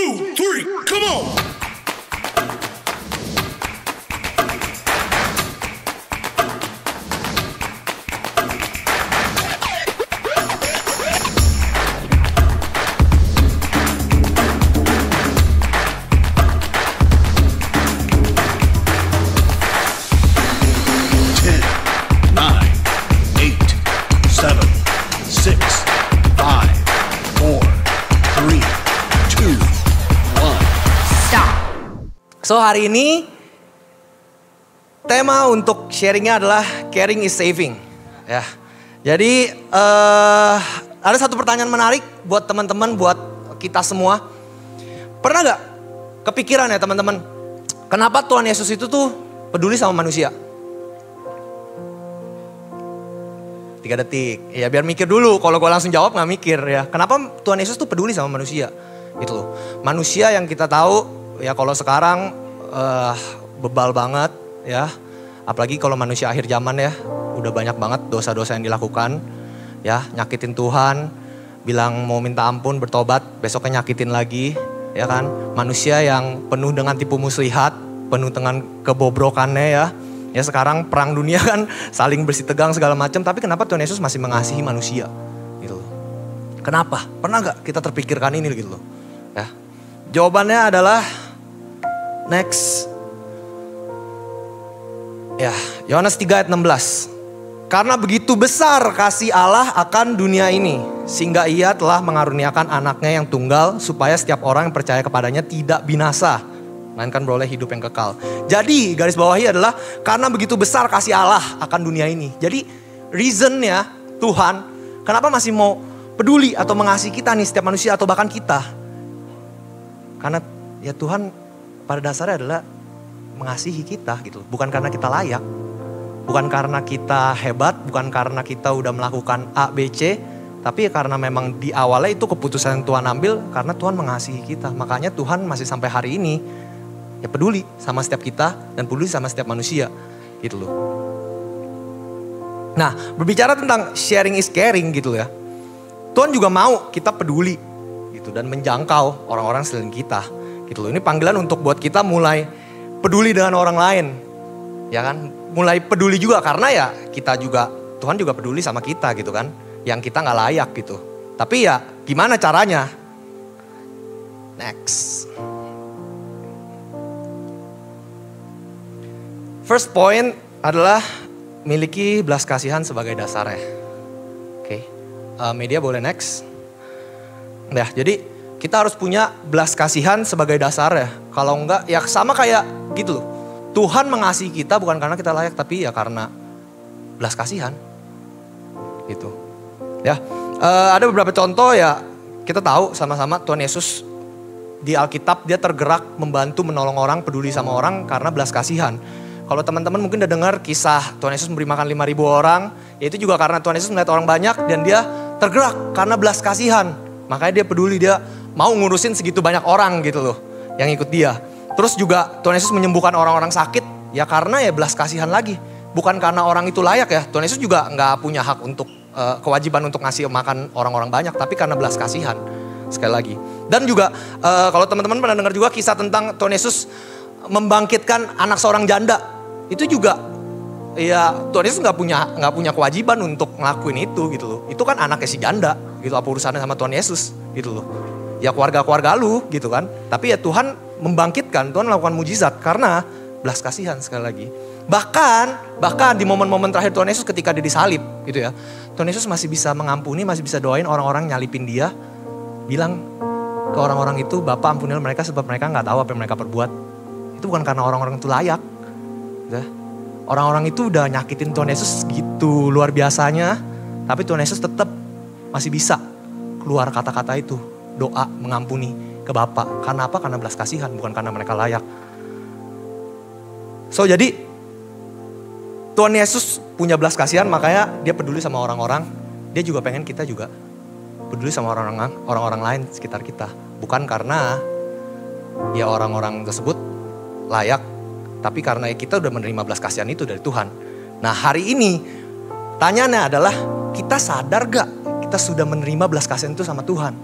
2, 3, come on! So hari ini tema untuk sharingnya adalah caring is saving. Ya, jadi ada satu pertanyaan menarik buat teman-teman, buat kita semua. Pernah gak kepikiran ya teman-teman, kenapa Tuhan Yesus itu tuh peduli sama manusia? 3 detik, ya biar mikir dulu. Kalau gue langsung jawab gak mikir ya. Kenapa Tuhan Yesus tuh peduli sama manusia? Gitu loh. Manusia yang kita tahu ya kalau sekarang bebal banget ya. Apalagi kalau manusia akhir zaman ya. Udah banyak banget dosa-dosa yang dilakukan. Ya, nyakitin Tuhan, bilang mau minta ampun, bertobat, besoknya nyakitin lagi. Ya kan, manusia yang penuh dengan tipu muslihat, penuh dengan kebobrokannya ya. Ya sekarang perang dunia kan saling bersih tegang segala macam. Tapi kenapa Tuhan Yesus masih mengasihi manusia gitu loh. Kenapa? Pernah gak kita terpikirkan ini gitu loh. Ya. Jawabannya adalah next. Ya, Yohanes 3 ayat 16. Karena begitu besar kasih Allah akan dunia ini, sehingga ia telah mengaruniakan anaknya yang tunggal, supaya setiap orang yang percaya kepadanya tidak binasa, melainkan beroleh hidup yang kekal. Jadi garis bawahi adalah karena begitu besar kasih Allah akan dunia ini. Jadi reasonnya Tuhan kenapa masih mau peduli atau mengasihi kita nih, setiap manusia atau bahkan kita. Karena ya Tuhan pada dasarnya adalah mengasihi kita gitu. Bukan karena kita layak. Bukan karena kita hebat. Bukan karena kita udah melakukan A, B, C. Tapi karena memang di awalnya itu keputusan yang Tuhan ambil. Karena Tuhan mengasihi kita. Makanya Tuhan masih sampai hari ini ya peduli sama setiap kita. Dan peduli sama setiap manusia gitu loh. Nah, berbicara tentang sharing is caring gitu ya. Tuhan juga mau kita peduli gitu. Dan menjangkau orang-orang selain kita gitu loh. Ini panggilan untuk buat kita mulai peduli dengan orang lain. Ya kan? Mulai peduli juga karena ya kita juga, Tuhan juga peduli sama kita gitu kan. Yang kita gak layak gitu. Tapi ya gimana caranya? Next. First point adalah miliki belas kasihan sebagai dasarnya. Oke. Media boleh next. Nah jadi kita harus punya belas kasihan sebagai dasarnya. Kalau enggak ya sama kayak gitu loh. Tuhan mengasihi kita bukan karena kita layak, tapi ya karena belas kasihan. Gitu. Ya, ada beberapa contoh ya kita tahu sama-sama Tuhan Yesus di Alkitab dia tergerak membantu menolong orang, peduli sama orang karena belas kasihan. Kalau teman-teman mungkin udah dengar kisah Tuhan Yesus memberi makan 5.000 orang, ya itu juga karena Tuhan Yesus melihat orang banyak dan dia tergerak karena belas kasihan. Makanya dia peduli, dia mau ngurusin segitu banyak orang gitu loh yang ikut dia. Terus juga Tuhan Yesus menyembuhkan orang-orang sakit ya karena ya belas kasihan lagi. Bukan karena orang itu layak ya. Tuhan Yesus juga gak punya hak untuk kewajiban untuk ngasih makan orang-orang banyak. Tapi karena belas kasihan sekali lagi. Dan juga kalau teman-teman pernah dengar juga kisah tentang Tuhan Yesus membangkitkan anak seorang janda. Itu juga ya Tuhan Yesus gak punya kewajiban untuk ngelakuin itu gitu loh. Itu kan anaknya si janda gitu. Apa urusannya sama Tuhan Yesus gitu loh. Ya keluarga-keluarga lu gitu kan. Tapi ya Tuhan membangkitkan, Tuhan melakukan mujizat karena belas kasihan sekali lagi. Bahkan di momen-momen terakhir Tuhan Yesus ketika dia disalib gitu ya. Tuhan Yesus masih bisa mengampuni, masih bisa doain orang-orang nyalipin dia. Bilang ke orang-orang itu, Bapa ampunilah mereka sebab mereka gak tahu apa yang mereka perbuat. Itu bukan karena orang-orang itu layak. Gitu ya. Orang-orang itu udah nyakitin Tuhan Yesus gitu luar biasanya. Tapi Tuhan Yesus tetap masih bisa keluar kata-kata itu. Doa mengampuni ke Bapa. Karena apa? Karena belas kasihan, bukan karena mereka layak. So jadi Tuhan Yesus punya belas kasihan, makanya dia peduli sama orang-orang. Dia juga pengen kita juga peduli sama orang-orang lain sekitar kita. Bukan karena ya orang-orang tersebut layak, tapi karena kita udah menerima belas kasihan itu dari Tuhan. Nah hari ini tanyanya adalah kita sadar gak kita sudah menerima belas kasihan itu sama Tuhan?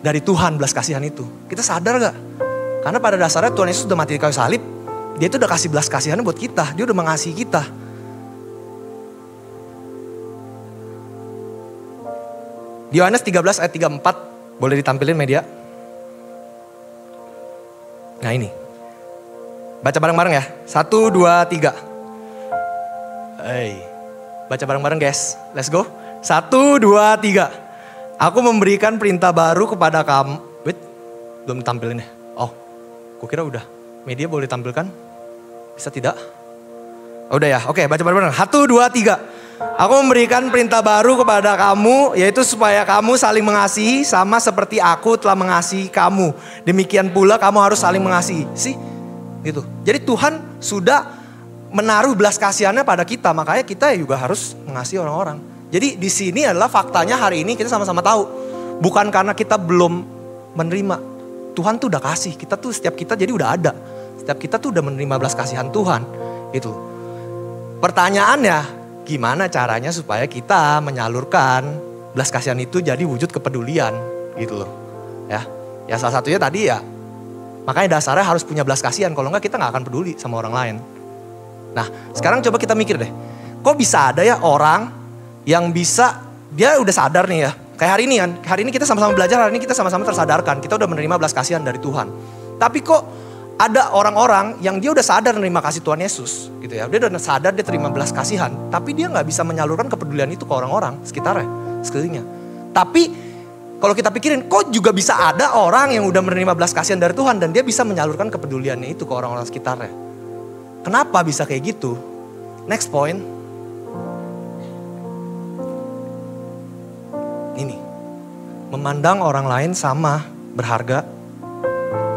dari Tuhan belas kasihan itu. Kita sadar gak? Karena pada dasarnya Tuhan Yesus udah mati di kayu salib. Dia itu udah kasih belas kasihannya buat kita. Dia udah mengasihi kita. Di Yohanes 13 ayat 34. Boleh ditampilin media? Nah ini. Baca bareng-bareng ya. 1, 2, 3. Hey. Baca bareng-bareng guys. Let's go. 1, 2, 3. Aku memberikan perintah baru kepada kamu. Wait, belum tampilin ya? Oh, kukira udah. Media boleh tampilkan? Bisa tidak? Oh, udah ya, oke baca bareng-bareng. 1, 2, 3. Aku memberikan perintah baru kepada kamu, yaitu supaya kamu saling mengasihi sama seperti aku telah mengasihi kamu. Demikian pula kamu harus saling mengasihi. Gitu. Jadi Tuhan sudah menaruh belas kasihannya pada kita, makanya kita juga harus mengasihi orang-orang. Jadi di sini adalah faktanya hari ini kita sama-sama tahu. Bukan karena kita belum menerima. Tuhan tuh udah kasih. Kita tuh setiap kita jadi udah ada. Setiap kita tuh udah menerima belas kasihan Tuhan. Itu. Pertanyaannya gimana caranya supaya kita menyalurkan belas kasihan itu jadi wujud kepedulian. Gitu loh. Ya salah satunya tadi ya. Makanya dasarnya harus punya belas kasihan. Kalau enggak kita gak akan peduli sama orang lain. Nah sekarang coba kita mikir deh. Kok bisa ada ya orang yang bisa, dia udah sadar nih ya. Kayak hari ini kita sama-sama belajar, hari ini kita sama-sama tersadarkan. Kita udah menerima belas kasihan dari Tuhan. Tapi kok ada orang-orang yang dia udah sadar menerima kasih Tuhan Yesus. Gitu ya. Dia udah sadar dia terima belas kasihan. Tapi dia gak bisa menyalurkan kepedulian itu ke orang-orang sekitarnya, sekelilingnya. Tapi kalau kita pikirin, kok juga bisa ada orang yang udah menerima belas kasihan dari Tuhan. Dan dia bisa menyalurkan kepeduliannya itu ke orang-orang sekitarnya. Kenapa bisa kayak gitu? Next point. Ini, memandang orang lain sama berharga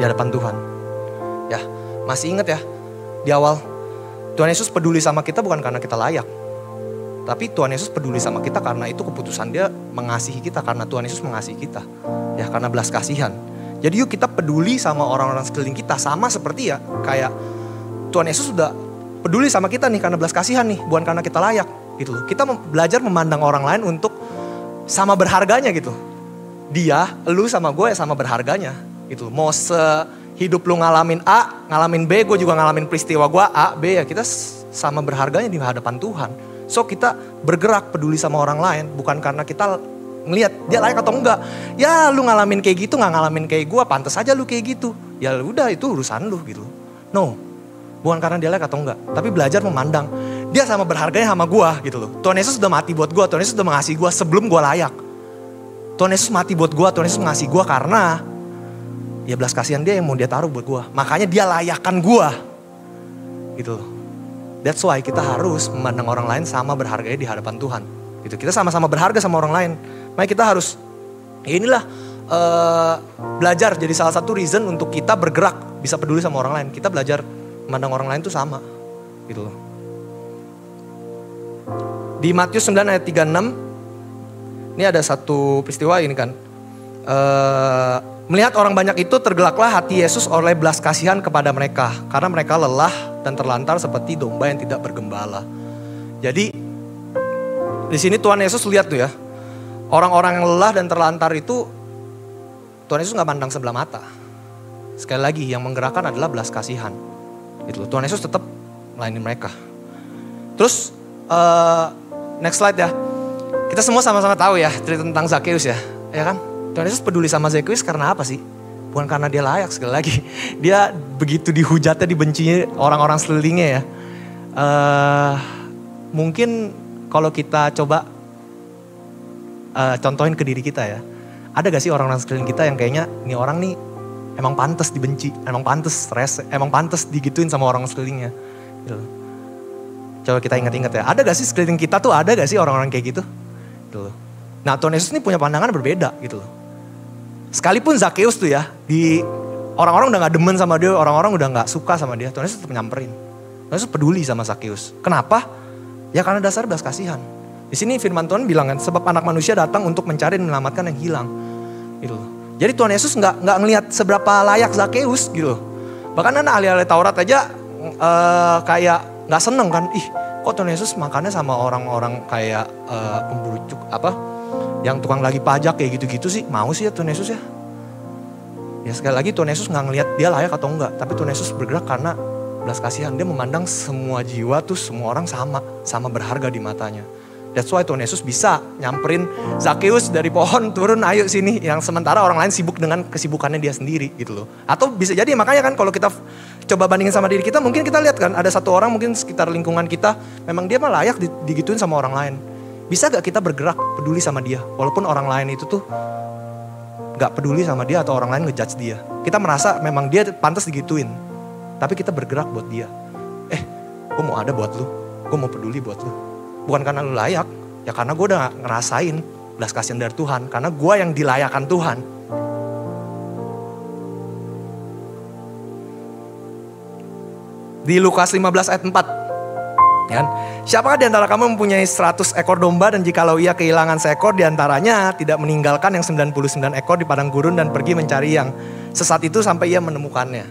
di hadapan Tuhan. Ya, masih ingat ya di awal Tuhan Yesus peduli sama kita bukan karena kita layak. Tapi Tuhan Yesus peduli sama kita karena itu keputusan dia mengasihi kita. Karena Tuhan Yesus mengasihi kita. Ya karena belas kasihan. Jadi yuk kita peduli sama orang-orang sekeliling kita. Sama seperti ya kayak Tuhan Yesus sudah peduli sama kita nih karena belas kasihan nih. Bukan karena kita layak gitu loh. Kita belajar memandang orang lain untuk sama berharganya gitu. Dia, lu sama gue sama berharganya gitu. Mau sehidup lu ngalamin A, ngalamin B, gue juga ngalamin peristiwa gue A, B ya kita sama berharganya di hadapan Tuhan. So kita bergerak peduli sama orang lain bukan karena kita ngelihat dia layak atau enggak. Ya lu ngalamin kayak gitu gak ngalamin kayak gue, pantas aja lu kayak gitu. Ya udah itu urusan lu gitu. No, bukan karena dia layak atau enggak. Tapi belajar memandang. Dia sama berharganya sama gue gitu loh. Tuhan Yesus udah mati buat gue. Tuhan Yesus udah mengasihi gue sebelum gue layak. Tuhan Yesus mati buat gue. Tuhan Yesus mengasihi gue karena ya belas kasihan dia yang mau dia taruh buat gue. Makanya dia layakkan gue. Gitu loh. That's why kita harus memandang orang lain sama berharganya di hadapan Tuhan. Gitu. Kita sama-sama berharga sama orang lain. Makanya kita harus ya inilah belajar jadi salah satu reason untuk kita bergerak. Bisa peduli sama orang lain. Kita belajar memandang orang lain tuh sama. Gitu loh. Di Matius 9 ayat 36, ini ada satu peristiwa ini kan. Melihat orang banyak itu tergelaklah hati Yesus oleh belas kasihan kepada mereka. Karena mereka lelah dan terlantar seperti domba yang tidak bergembala. Jadi di sini Tuhan Yesus lihat tuh ya. Orang-orang yang lelah dan terlantar itu Tuhan Yesus gak pandang sebelah mata. Sekali lagi yang menggerakkan adalah belas kasihan. Gitu. Tuhan Yesus tetap melayani mereka. Terus next slide ya. Kita semua sama-sama tahu ya cerita tentang Zakheus ya. Ya kan? Tuhan Yesus peduli sama Zakheus karena apa sih? Bukan karena dia layak sekali lagi. Dia begitu dihujatnya, dibencinya orang-orang sekelilingnya ya. Mungkin kalau kita coba contohin ke diri kita ya. Ada gak sih orang-orang sekeliling kita yang kayaknya nih orang nih emang pantas dibenci, emang pantas stres, emang pantas digituin sama orang sekelilingnya. Gitu. Coba kita ingat-ingat ya. Ada gak sih sekeliling kita tuh ada gak sih orang-orang kayak gitu? Gitu loh. Nah Tuhan Yesus ini punya pandangan berbeda gitu loh. Sekalipun Zakheus tuh ya, di orang-orang udah gak demen sama dia, orang-orang udah gak suka sama dia, Tuhan Yesus tetap nyamperin. Tuhan Yesus peduli sama Zakheus. Kenapa? Ya karena dasar belas kasihan. Di sini firman Tuhan bilang kan, sebab anak manusia datang untuk mencari dan menyelamatkan yang hilang. Gitu loh. Jadi Tuhan Yesus gak ngelihat seberapa layak Zakheus gitu loh. Bahkan ahli-ahli Taurat aja kayak gak seneng kan, ih kok Tuhan Yesus makannya sama orang-orang kayak pemburu yang tukang lagi pajak kayak gitu-gitu sih, mau sih ya Tuhan Yesus ya. Ya sekali lagi Tuhan Yesus nggak ngelihat dia layak atau enggak, tapi Tuhan Yesus bergerak karena belas kasihan. Dia memandang semua jiwa tuh semua orang sama berharga di matanya. That's why Tuhan Yesus bisa nyamperin Zakheus dari pohon, turun ayo sini. Yang sementara orang lain sibuk dengan kesibukannya dia sendiri gitu loh. Atau bisa jadi makanya kan kalau kita coba bandingin sama diri kita, mungkin kita lihat kan ada satu orang mungkin sekitar lingkungan kita, memang dia mah layak digituin sama orang lain. Bisa gak kita bergerak peduli sama dia, walaupun orang lain itu tuh gak peduli sama dia atau orang lain ngejudge dia. Kita merasa memang dia pantas digituin, tapi kita bergerak buat dia. Gue mau ada buat lu, gue mau peduli buat lu. Bukan karena lu layak, ya karena gue udah ngerasain belas kasihan dari Tuhan. Karena gue yang dilayakkan Tuhan. Di Lukas 15 ayat 4. Ya kan? Siapakah di antara kamu mempunyai 100 ekor domba dan jikalau ia kehilangan seekor di antaranya tidak meninggalkan yang 99 ekor di padang gurun dan pergi mencari yang sesat itu sampai ia menemukannya.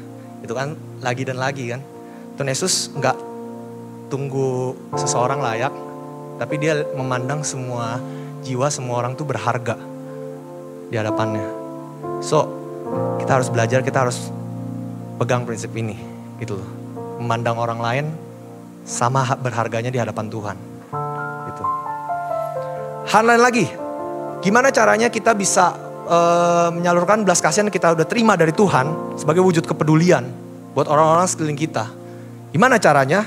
Itu kan lagi dan lagi kan. Tuhan Yesus enggak tunggu seseorang layak, tapi dia memandang semua jiwa, semua orang tuh berharga di hadapannya. So, kita harus belajar, kita harus pegang prinsip ini gitu loh. Memandang orang lain sama berharganya di hadapan Tuhan. Gitu. Hal lain lagi, gimana caranya kita bisa menyalurkan belas kasihan yang kita udah terima dari Tuhan sebagai wujud kepedulian buat orang-orang sekeliling kita. Gimana caranya?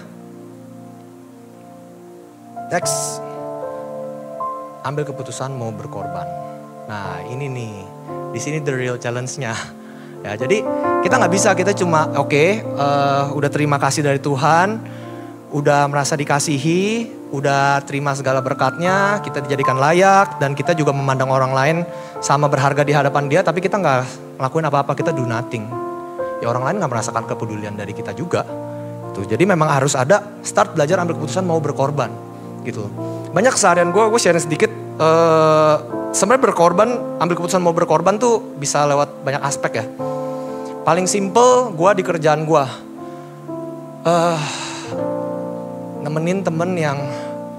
Next, ambil keputusan mau berkorban. Nah ini nih, di sini the real challenge-nya. Ya, jadi kita nggak bisa, kita cuma udah terima kasih dari Tuhan, udah merasa dikasihi, udah terima segala berkatnya, kita dijadikan layak, dan kita juga memandang orang lain sama berharga di hadapan dia, tapi kita nggak ngelakuin apa-apa, kita do nothing. Ya orang lain nggak merasakan kepedulian dari kita juga. Tuh, jadi memang harus ada start belajar ambil keputusan mau berkorban. Gitu. Banyak keseharian gue sharing sedikit, sebenarnya berkorban, ambil keputusan mau berkorban tuh bisa lewat banyak aspek ya. Paling simple, gue di kerjaan gue, nemenin temen yang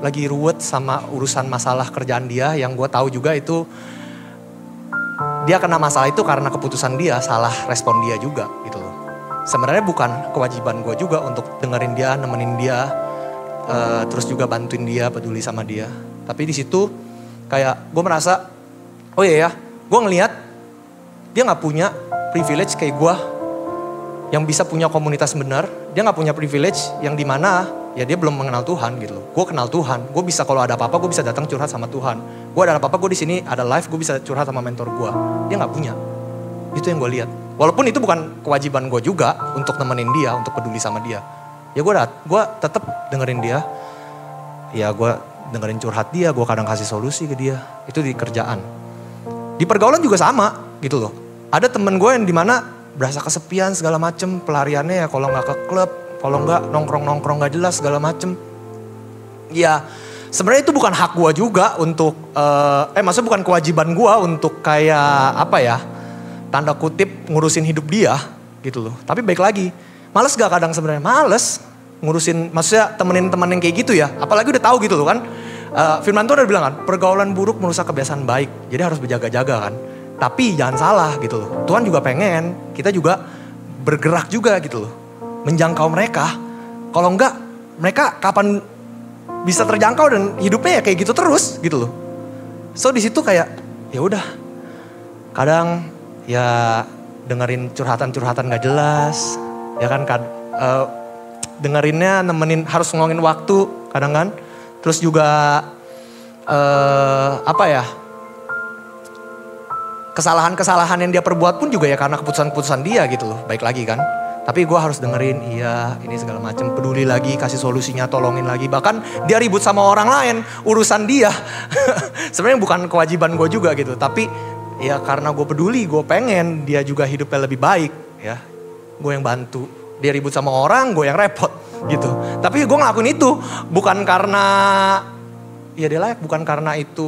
lagi ruwet sama urusan masalah kerjaan dia, yang gue tahu juga itu dia kena masalah itu karena keputusan dia, salah respon dia juga gitu loh. Sebenarnya bukan kewajiban gue juga untuk dengerin dia, nemenin dia, terus juga bantuin dia, peduli sama dia. Tapi di situ kayak gue merasa, oh iya ya, gue ngelihat dia nggak punya privilege kayak gue yang bisa punya komunitas benar. Dia nggak punya privilege yang dimana ya dia belum mengenal Tuhan gitu loh. Gue kenal Tuhan, gue bisa kalau ada apa-apa gue bisa datang curhat sama Tuhan. Gue ada apa-apa gue di sini ada live, gue bisa curhat sama mentor gue. Dia nggak punya. Itu yang gue lihat. Walaupun itu bukan kewajiban gue juga untuk nemenin dia, untuk peduli sama dia. Ya gue tetap dengerin dia. Ya gue dengerin curhat dia, gue kadang kasih solusi ke dia. Itu di kerjaan. Di pergaulan juga sama gitu loh. Ada temen gue yang dimana berasa kesepian segala macem. Pelariannya ya kalau gak ke klub, kalau gak nongkrong-nongkrong gak jelas segala macem. Ya sebenarnya itu bukan hak gue juga untuk, maksudnya bukan kewajiban gue untuk kayak apa ya, tanda kutip ngurusin hidup dia gitu loh. Tapi baik lagi, males gak kadang sebenarnya? Males ngurusin, maksudnya temenin teman yang kayak gitu ya. Apalagi udah tahu gitu loh kan. Firman Tuhan udah bilang kan, pergaulan buruk merusak kebiasaan baik. Jadi harus berjaga-jaga kan. Tapi jangan salah gitu loh. Tuhan juga pengen kita juga bergerak juga gitu loh. Menjangkau mereka. Kalau enggak, mereka kapan bisa terjangkau dan hidupnya ya kayak gitu terus gitu loh. So di situ kayak ya udah. Kadang ya dengerin curhatan-curhatan gak jelas. Ya kan dengerinnya nemenin, harus ngomongin waktu kadang kan. Terus juga kesalahan-kesalahan yang dia perbuat pun juga ya karena keputusan-keputusan dia gitu loh. Baik lagi kan. Tapi gue harus dengerin, iya ini segala macam, peduli lagi, kasih solusinya, tolongin lagi. Bahkan dia ribut sama orang lain, urusan dia. Sebenarnya bukan kewajiban gue juga gitu. Tapi ya karena gue peduli, gue pengen dia juga hidupnya lebih baik ya. Gue yang bantu. Dia ribut sama orang, gue yang repot gitu. Tapi gue ngelakuin itu bukan karena ya dia layak, bukan karena itu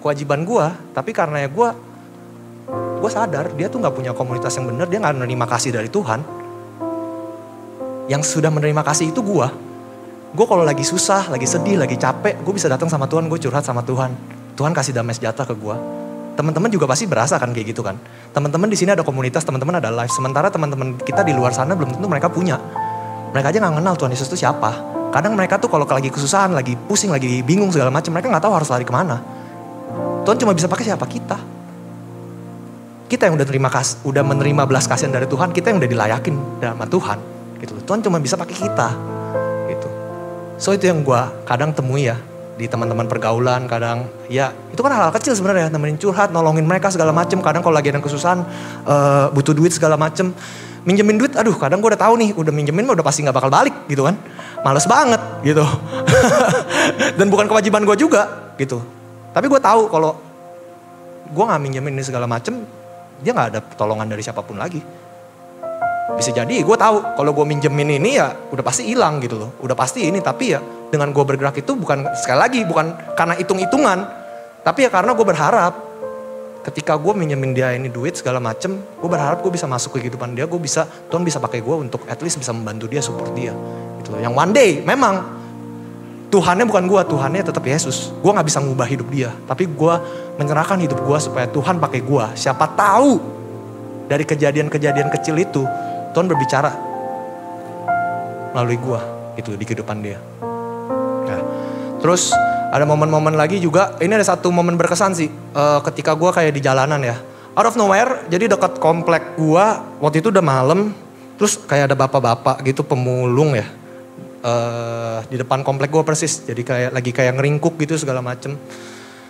kewajiban gue. Tapi karena ya gue sadar dia tuh gak punya komunitas yang benar, dia gak menerima kasih dari Tuhan. Yang sudah menerima kasih itu gue. Gue kalau lagi susah, lagi sedih, lagi capek, gue bisa datang sama Tuhan, gue curhat sama Tuhan. Tuhan kasih damai sejahtera ke gue. Teman-teman juga pasti berasa kan kayak gitu kan. Teman-teman di sini ada komunitas, teman-teman ada live. Sementara teman-teman kita di luar sana belum tentu mereka punya. Mereka aja nggak kenal Tuhan Yesus itu siapa. Kadang mereka tuh kalau lagi kesusahan, lagi pusing, lagi bingung segala macam, mereka nggak tahu harus lari kemana. Tuhan cuma bisa pakai siapa? Kita. Kita yang udah menerima belas kasihan dari Tuhan, kita yang udah dilayakin sama Tuhan. Gitu. Tuhan cuma bisa pakai kita. Gitu. So itu yang gue kadang temui ya di teman-teman pergaulan. Kadang ya itu kan hal-hal kecil sebenarnya, nemenin curhat, nolongin mereka segala macam. Kadang kalau lagi ada kesusahan, butuh duit segala macam, minjemin duit. Aduh, kadang gue udah tahu nih, udah minjemin udah pasti nggak bakal balik gitu kan. Males banget gitu. Dan bukan kewajiban gue juga gitu. Tapi gue tahu kalau gue nggak minjemin ini segala macam, dia nggak ada pertolongan dari siapapun lagi. Bisa jadi gue tahu kalau gue minjemin ini ya udah pasti hilang gitu loh. Udah pasti ini, tapi ya dengan gue bergerak itu bukan, sekali lagi bukan karena hitung-hitungan. Tapi ya karena gue berharap ketika gue minjemin dia ini duit segala macem, gue berharap gue bisa masuk ke kehidupan dia. Tuhan bisa pakai gue untuk at least bisa membantu dia, support dia. Gitu loh. Yang one day memang Tuhannya bukan gue, Tuhannya tetap Yesus. Gue gak bisa ngubah hidup dia. Tapi gue menyerahkan hidup gue supaya Tuhan pakai gue. Siapa tahu dari kejadian-kejadian kecil itu Tuhan berbicara melalui gue gitu di kehidupan dia. Nah, terus ada momen-momen lagi juga, ini ada satu momen berkesan sih. Ketika gue kayak di jalanan ya. Out of nowhere, jadi dekat komplek gue, waktu itu udah malam. Terus kayak ada bapak-bapak gitu pemulung ya. Di depan komplek gue persis, jadi lagi kayak ngeringkuk gitu segala macem.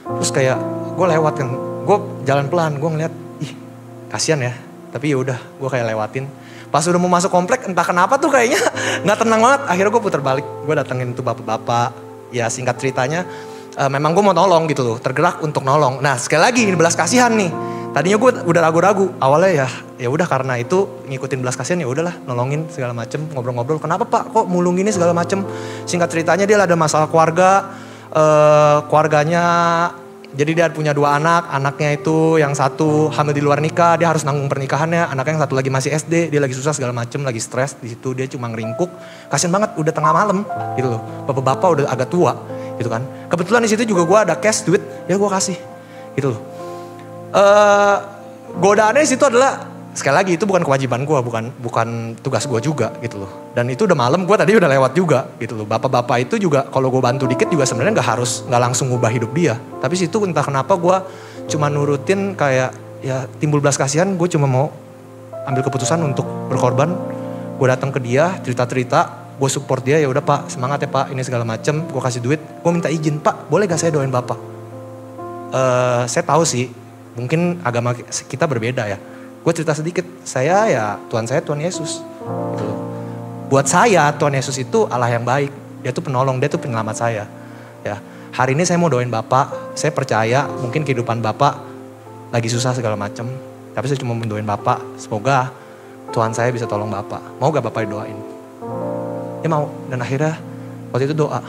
Terus kayak gue lewat kan, gue jalan pelan, gue ngeliat, ih kasian ya, tapi ya udah gue kayak lewatin. Pas udah mau masuk komplek, entah kenapa tuh kayaknya nggak tenang banget. Akhirnya gue putar balik, gue datengin tuh bapak-bapak. Ya singkat ceritanya, memang gue mau nolong gitu loh, tergerak untuk nolong. Nah sekali lagi ini belas kasihan nih. Tadinya gue udah ragu-ragu, awalnya ya udah karena itu ngikutin belas kasihan, ya udahlah nolongin segala macem, ngobrol-ngobrol. Kenapa Pak kok mulung gini segala macem? Singkat ceritanya dia ada masalah keluarga, keluarganya, jadi dia punya 2 anak, anaknya itu yang satu hamil di luar nikah, dia harus nanggung pernikahannya, anaknya yang satu lagi masih SD, dia lagi susah segala macem, lagi stres di situ, dia cuma ngeringkuk, kasian banget udah tengah malam gitu loh, bapak-bapak udah agak tua gitu kan. Kebetulan di situ juga gue ada cash duit, ya gue kasih gitu loh. Godaannya di situ adalah sekali lagi itu bukan kewajiban gue, bukan tugas gue juga gitu loh. Dan itu udah malam, gue tadi udah lewat juga gitu loh. Bapak-bapak itu juga kalau gue bantu dikit juga sebenarnya nggak langsung ngubah hidup dia. Tapi situ entah kenapa gue cuma nurutin kayak ya timbul belas kasihan, gue cuma mau ambil keputusan untuk berkorban. Gue datang ke dia, cerita-cerita, gue support dia, ya udah Pak semangat ya Pak ini segala macem, gue kasih duit, gue minta izin Pak boleh gak saya doain Bapak? Saya tahu sih mungkin agama kita berbeda ya. Gue cerita sedikit, saya ya Tuhan saya Tuhan Yesus. Gitu. Buat saya Tuhan Yesus itu Allah yang baik. Dia tuh penolong, dia tuh penyelamat saya. Ya, hari ini saya mau doain Bapak. Saya percaya mungkin kehidupan Bapak lagi susah segala macam. Tapi saya cuma mendoain Bapak. Semoga Tuhan saya bisa tolong Bapak. Mau gak Bapak doain? Dia mau. Dan akhirnya waktu itu doa.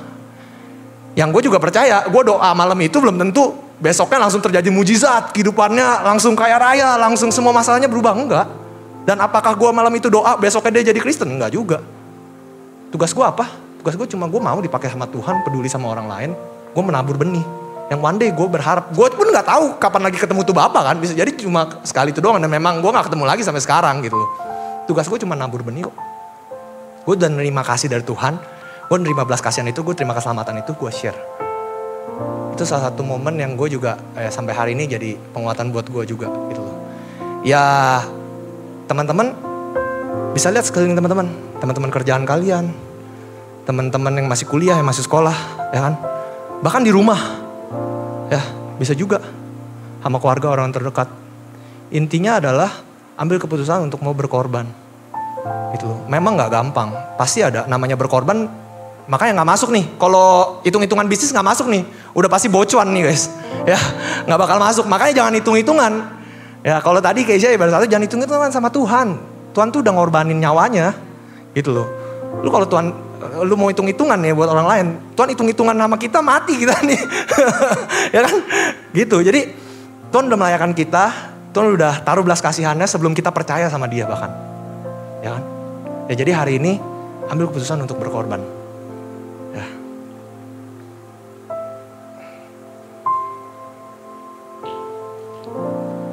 Yang gue juga percaya, gue doa malam itu belum tentu besoknya langsung terjadi mujizat, kehidupannya langsung kaya raya, langsung semua masalahnya berubah, enggak. Dan apakah gue malam itu doa, besoknya dia jadi Kristen? Enggak juga. Tugas gue apa? Tugas gue cuma gue mau dipakai sama Tuhan, peduli sama orang lain, gue menabur benih. Yang one day gue berharap, gue pun gak tahu kapan lagi ketemu tuh Bapak kan, bisa jadi cuma sekali itu doang, dan memang gue gak ketemu lagi sampai sekarang gitu loh. Tugas gue cuma nabur benih kok. Gue udah nerima kasih dari Tuhan, gue nerima belas kasihan itu, gue terima keselamatan itu, gue share. Itu salah satu momen yang gue juga sampai hari ini jadi penguatan buat gue juga gitu loh. Ya teman-teman bisa lihat sekeliling teman-teman kerjaan kalian, teman-teman yang masih kuliah, yang masih sekolah, ya kan. Bahkan di rumah, ya bisa juga sama keluarga orang terdekat. Intinya adalah ambil keputusan untuk mau berkorban, gitu loh. Memang nggak gampang, pasti ada namanya berkorban. Makanya gak masuk nih, kalau hitung-hitungan bisnis gak masuk nih. Udah pasti bocuan nih guys. Ya gak bakal masuk, makanya jangan hitung-hitungan. Ya kalau tadi Keisha ibarat satu, jangan hitung-hitungan sama Tuhan. Tuhan tuh udah ngorbanin nyawanya gitu loh. Lu kalau Tuhan, lu mau hitung-hitungan ya buat orang lain. Tuhan hitung-hitungan sama kita, mati kita nih. Ya kan gitu, jadi Tuhan udah melayakan kita. Tuhan udah taruh belas kasihannya sebelum kita percaya sama dia bahkan. Ya kan. Ya jadi hari ini ambil keputusan untuk berkorban. Ya.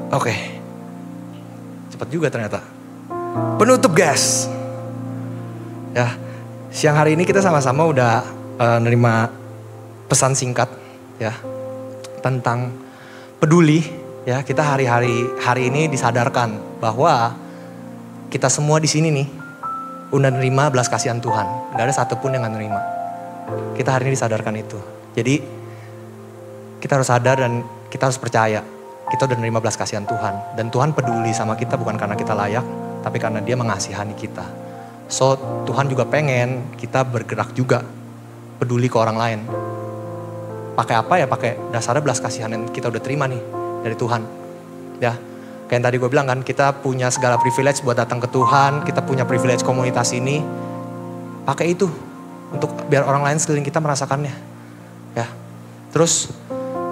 Oke. Cepat juga ternyata. Penutup guys. Ya, siang hari ini kita sama-sama udah nerima pesan singkat ya tentang peduli ya. Kita hari ini disadarkan bahwa kita semua di sini nih udah nerima belas kasihan Tuhan. Gak ada satupun yang gak nerima. Kita hari ini disadarkan itu. Jadi kita harus sadar dan kita harus percaya. Kita udah nerima belas kasihan Tuhan. Dan Tuhan peduli sama kita bukan karena kita layak, tapi karena Dia mengasihani kita. So Tuhan juga pengen kita bergerak juga. Peduli ke orang lain. Pakai apa ya? Pakai dasarnya belas kasihan yang kita udah terima nih dari Tuhan. Ya, kayak yang tadi gue bilang kan, kita punya segala privilege buat datang ke Tuhan. Kita punya privilege komunitas ini. Pakai itu untuk biar orang lain sekeliling kita merasakannya. Ya, terus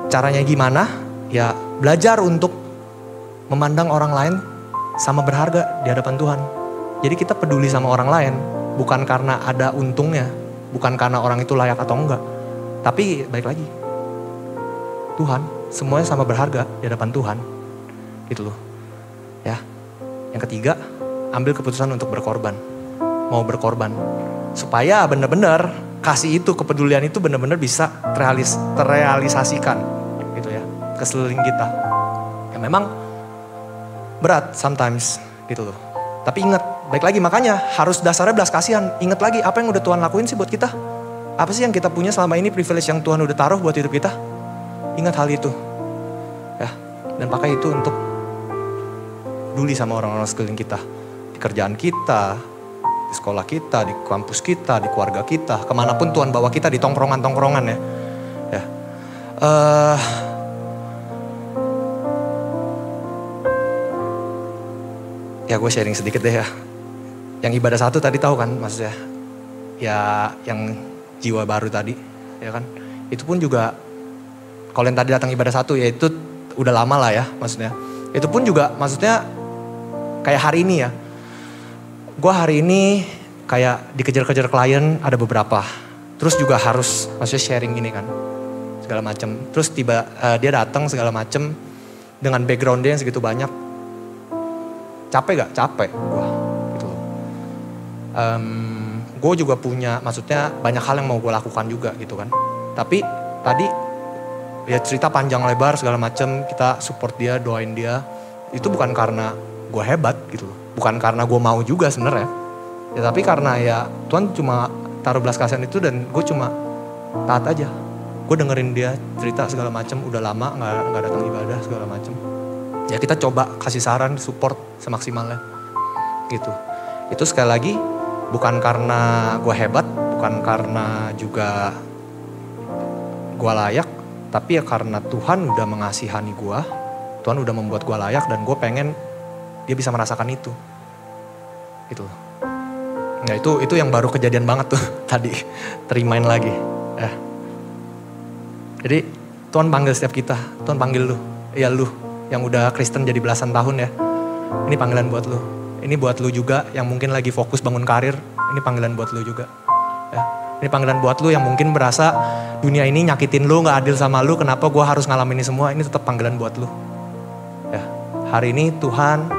caranya gimana? Ya belajar untuk memandang orang lain sama berharga di hadapan Tuhan. Jadi kita peduli sama orang lain bukan karena ada untungnya, bukan karena orang itu layak atau enggak. Tapi balik lagi, Tuhan semuanya sama berharga di hadapan Tuhan. Gitu loh. Ya. Yang ketiga, ambil keputusan untuk berkorban. Mau berkorban. Supaya benar-benar kasih itu, kepedulian itu benar-benar bisa terrealisasikan gitu ya, ke sekeliling kita. Ya memang berat sometimes gitu loh. Tapi ingat, baik lagi makanya harus dasarnya belas kasihan. Ingat lagi apa yang udah Tuhan lakuin sih buat kita. Apa sih yang kita punya selama ini, privilege yang Tuhan udah taruh buat hidup kita. Ingat hal itu. Ya, dan pakai itu untuk peduli sama orang-orang sekeliling kita. Di kerjaan kita, di sekolah kita, di kampus kita, di keluarga kita. Kemanapun Tuhan bawa kita, di tongkrongan-tongkrongan ya. Ya. Ya gue sharing sedikit deh ya. Yang ibadah satu tadi tahu kan maksudnya. Ya yang jiwa baru tadi ya kan. Itu pun juga kalau yang tadi datang ibadah satu ya itu udah lama lah ya maksudnya. Itu pun juga maksudnya kayak hari ini ya. Gue hari ini kayak dikejar-kejar klien ada beberapa. Terus juga harus maksudnya sharing ini kan. Segala macam. Terus dia datang segala macam dengan background dia yang segitu banyak. Capek gak? Capek gue gitu. Gue juga punya maksudnya banyak hal yang mau gue lakukan juga gitu kan. Tapi tadi ya cerita panjang lebar segala macam, kita support dia, doain dia. Itu bukan karena gue hebat gitu loh. Bukan karena gue mau juga sebenarnya. Ya tapi karena ya Tuhan cuma taruh belas kasihan itu dan gue cuma taat aja. Gue dengerin dia cerita segala macam, udah lama nggak datang ibadah segala macam. Ya kita coba kasih saran, support semaksimalnya gitu. Itu sekali lagi bukan karena gue hebat, bukan karena juga gue layak, tapi ya karena Tuhan udah mengasihani gue, Tuhan udah membuat gue layak dan gue pengen dia bisa merasakan itu. Gitu. Nah itu yang baru kejadian banget tuh tadi, terimain lagi. Ya. Jadi Tuhan panggil setiap kita, Tuhan panggil lu, ya lu. Yang udah Kristen jadi belasan tahun ya. Ini panggilan buat lu. Ini buat lu juga yang mungkin lagi fokus bangun karir. Ini panggilan buat lu juga. Ya. Ini panggilan buat lu yang mungkin berasa dunia ini nyakitin lu, gak adil sama lu. Kenapa gue harus ngalamin ini semua? Ini tetap panggilan buat lu. Ya. Hari ini Tuhan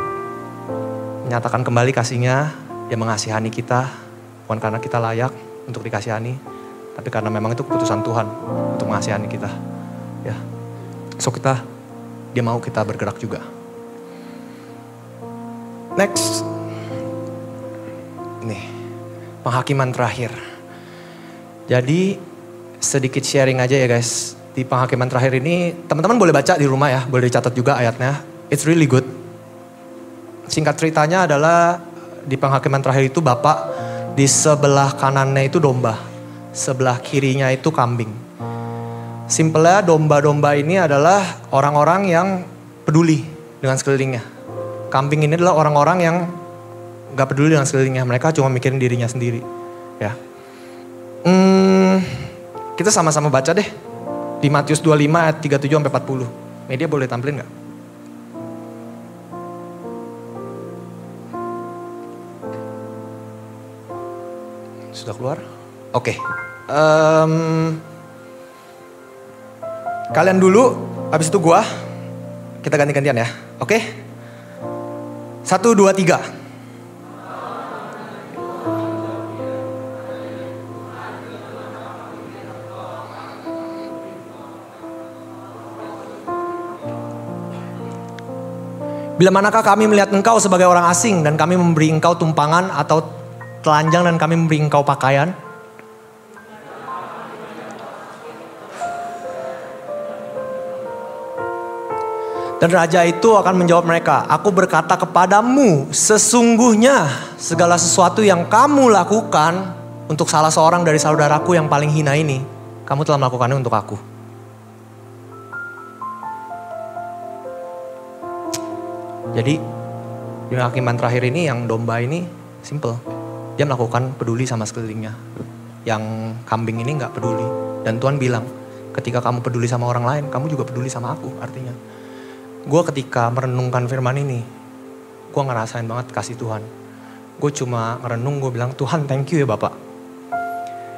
menyatakan kembali kasihnya. Dia mengasihani kita. Bukan karena kita layak untuk dikasihani. Tapi karena memang itu keputusan Tuhan untuk mengasihani kita. Ya. So Dia mau kita bergerak juga. Next. Nih, penghakiman terakhir. Jadi sedikit sharing aja ya guys. Di penghakiman terakhir ini, teman-teman boleh baca di rumah ya. Boleh dicatat juga ayatnya. It's really good. Singkat ceritanya adalah di penghakiman terakhir itu Bapak di sebelah kanannya itu domba. Sebelah kirinya itu kambing. Simpelnya domba-domba ini adalah orang-orang yang peduli dengan sekelilingnya. Kambing ini adalah orang-orang yang gak peduli dengan sekelilingnya. Mereka cuma mikirin dirinya sendiri. Ya. Kita sama-sama baca deh. Di Matius 25 ayat 37-40. Media boleh tampilin gak? Sudah keluar? Oke. Kalian dulu, habis itu kita ganti-gantian ya. Oke? 1, 2, 3. Bila manakah kami melihat engkau sebagai orang asing dan kami memberi engkau tumpangan atau telanjang dan kami memberi engkau pakaian? Dan raja itu akan menjawab mereka, aku berkata kepadamu, sesungguhnya segala sesuatu yang kamu lakukan untuk salah seorang dari saudaraku yang paling hina ini, kamu telah melakukannya untuk aku. Jadi di hakiman terakhir ini yang domba ini simple. Dia melakukan peduli sama sekelilingnya. Yang kambing ini gak peduli. Dan Tuhan bilang, ketika kamu peduli sama orang lain, kamu juga peduli sama aku. Artinya, gue ketika merenungkan firman ini, gue ngerasain banget kasih Tuhan. Gue cuma merenung, gue bilang, Tuhan thank you ya Bapak.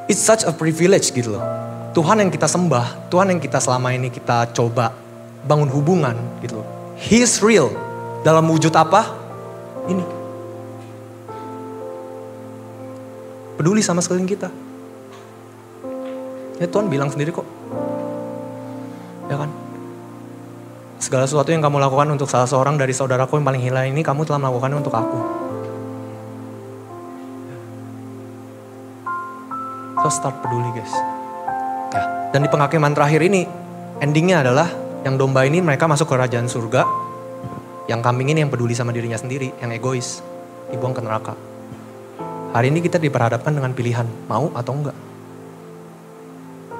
It's such a privilege gitu loh. Tuhan yang kita sembah, Tuhan yang kita selama ini kita coba bangun hubungan gitu loh. He is real. Dalam wujud apa? Ini. Peduli sama sekeliling kita. Ya Tuhan bilang sendiri kok. Ya kan? Segala sesuatu yang kamu lakukan untuk salah seorang dari saudaraku yang paling hina ini, kamu telah melakukannya untuk aku. So start peduli guys. Ya. Dan di penghakiman terakhir ini, endingnya adalah yang domba ini mereka masuk ke kerajaan surga. Yang kambing ini yang peduli sama dirinya sendiri, yang egois, dibuang ke neraka. Hari ini kita diperhadapkan dengan pilihan, mau atau enggak.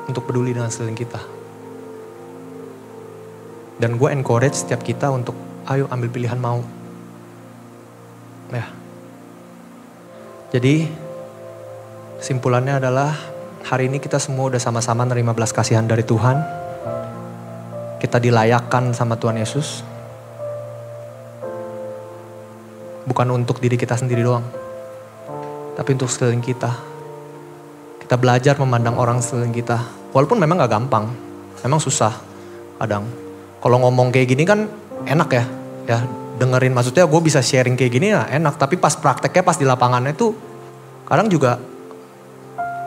Untuk peduli dengan sekeliling kita. Dan gue encourage setiap kita untuk, ayo ambil pilihan mau. Ya. Jadi, kesimpulannya adalah, hari ini kita semua udah sama-sama nerima belas kasihan dari Tuhan. Kita dilayakkan sama Tuhan Yesus. Bukan untuk diri kita sendiri doang. Tapi untuk sekeliling kita. Kita belajar memandang orang sekeliling kita. Walaupun memang gak gampang. Memang susah kadang. Kalau ngomong kayak gini kan enak ya. Ya dengerin, maksudnya gue bisa sharing kayak gini ya enak. Tapi pas prakteknya, pas di lapangannya tuh kadang juga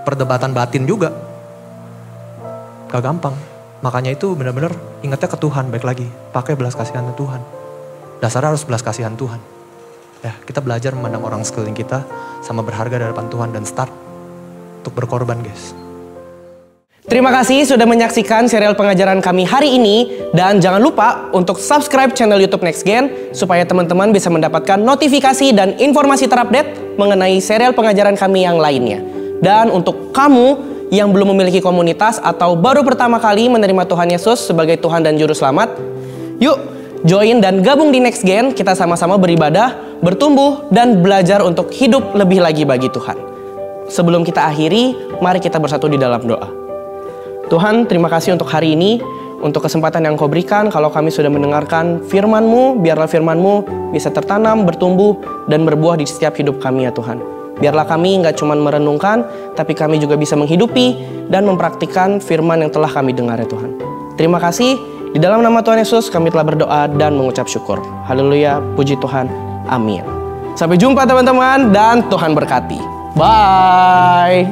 perdebatan batin juga. Gak gampang. Makanya itu benar-benar ingatnya ke Tuhan. Baik lagi, pakai belas kasihan Tuhan. Dasarnya harus belas kasihan Tuhan. Ya, kita belajar memandang orang sekeliling kita sama berharga di hadapan Tuhan dan start untuk berkorban guys. Terima kasih sudah menyaksikan serial pengajaran kami hari ini. Dan jangan lupa untuk subscribe channel YouTube Next Gen supaya teman-teman bisa mendapatkan notifikasi dan informasi terupdate mengenai serial pengajaran kami yang lainnya. Dan untuk kamu yang belum memiliki komunitas atau baru pertama kali menerima Tuhan Yesus sebagai Tuhan dan Juru Selamat, yuk join dan gabung di Next Gen, kita sama-sama beribadah, bertumbuh, dan belajar untuk hidup lebih lagi bagi Tuhan. Sebelum kita akhiri, mari kita bersatu di dalam doa. Tuhan, terima kasih untuk hari ini, untuk kesempatan yang Kau berikan. Kalau kami sudah mendengarkan firman-Mu, biarlah firman-Mu bisa tertanam, bertumbuh, dan berbuah di setiap hidup kami ya Tuhan. Biarlah kami nggak cuma merenungkan, tapi kami juga bisa menghidupi dan mempraktikkan firman yang telah kami dengar ya Tuhan. Terima kasih. Di dalam nama Tuhan Yesus kami telah berdoa dan mengucap syukur. Haleluya, puji Tuhan. Amin. Sampai jumpa teman-teman dan Tuhan berkati. Bye.